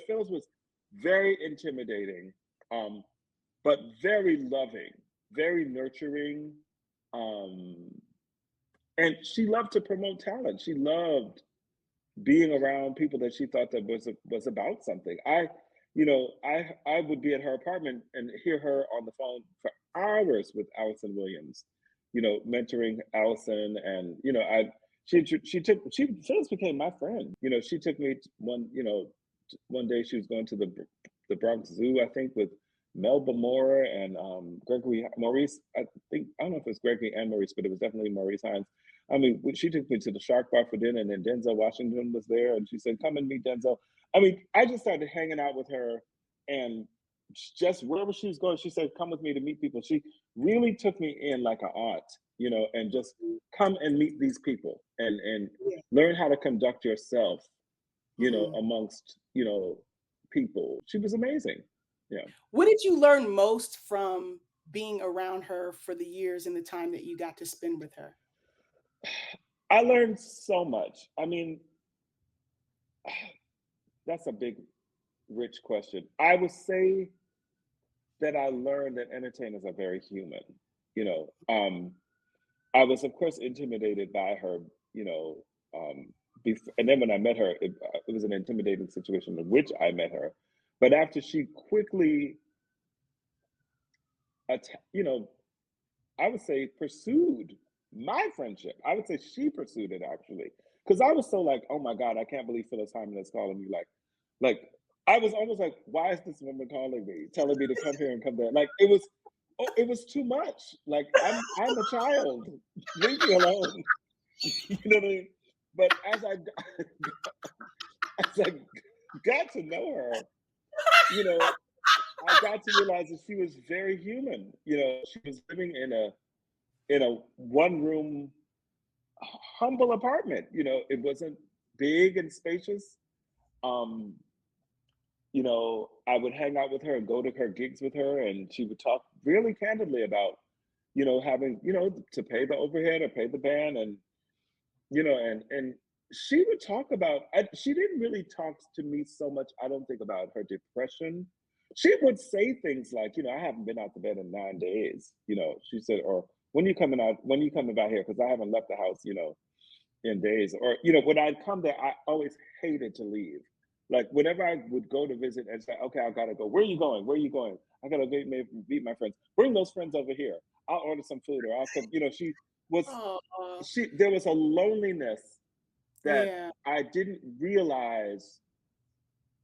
Phyllis was very intimidating, but very loving, very nurturing, um, and she loved to promote talent. She loved being around people that she thought that was about something. I would be at her apartment and hear her on the phone for hours with Allison Williams, mentoring Allison, and I she Phyllis became my friend. She took me one day she was going to the Bronx Zoo, I think, with Melba Moore and Gregory Maurice. I don't know if it was Gregory and Maurice, but it was definitely Maurice Hines. I mean, she took me to the Shark Bar for dinner, and then Denzel Washington was there, and she said, "Come and meet Denzel." I mean, I just started hanging out with her, and just wherever she was going, she said, "Come with me to meet people." She really took me in like an aunt, and just come and meet these people and Yeah. learn how to conduct yourself, Mhm. amongst people. She was amazing. Yeah. What did you learn most from being around her for the years and the time that you got to spend with her? I learned so much. I mean, that's a big, rich question. I would say that I learned that entertainers are very human. You know, um, I was, of course, intimidated by her. You know, and then when I met her, it was an intimidating situation in which I met her. But after she quickly, you know, I would say pursued my friendship. I would say she pursued it actually, because I was so like, oh my god, I can't believe Phyllis Hyman is calling me. Like I was almost like, why is this woman calling me, telling me to come here and come there? Like it was too much. Like I'm a child, leave me alone. You know what I mean? But as I got to know her, you know, I got to realize that she was very human. She was living in a one room humble apartment. It wasn't big and spacious. Um, I would hang out with her and go to her gigs with her, and she would talk really candidly about, having, to pay the overhead or pay the band, and and she would talk about. She didn't really talk to me so much, I don't think, about her depression. She would say things like, I haven't been out to bed in 9 days. She said, or when you coming out, when you coming back here, because I haven't left the house, in days. Or, when I'd come there, I always hated to leave. Like whenever I would go to visit and say, okay, I gotta go. Where are you going? Where are you going? I gotta meet my friends. Bring those friends over here. I'll order some food or I'll cook. Was Oh, there was a loneliness that yeah. I didn't realize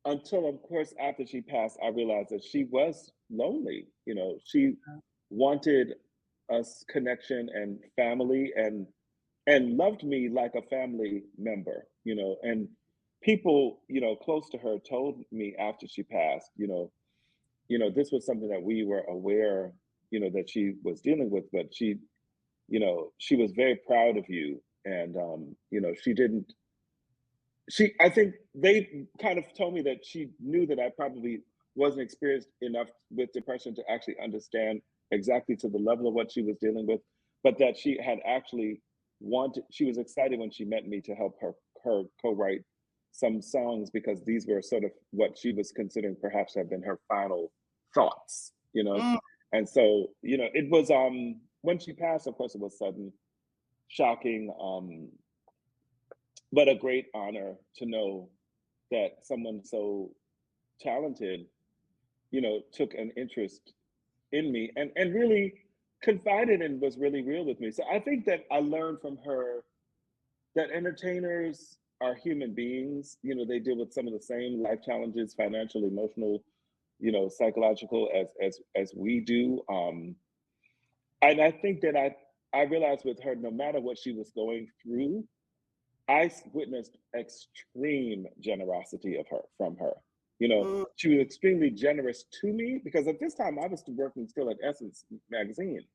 until, of course, after she passed. I realized that she was lonely. She wanted us connection and family, and loved me like a family member. And people, close to her told me after she passed, this was something that we were aware, that she was dealing with, but she was very proud of you. And she didn't she I think they kind of told me that she knew that I probably wasn't experienced enough with depression to actually understand exactly to the level of what she was dealing with, but that she had actually she was excited when she met me to help her co-write some songs, because these were sort of what she was considering perhaps have been her final thoughts. Mm, And so, it was when she passed, of course it was sudden, shocking, but a great honor to know that someone so talented, took an interest in me, and really confided and was really real with me. So I think that I learned from her that entertainers are human beings. They deal with some of the same life challenges, financial, emotional, psychological, as we do. And I think that I realized with her, no matter what she was going through, witnessed extreme generosity from her. mm, She was extremely generous to me, because at this time I was working still at Essence magazine.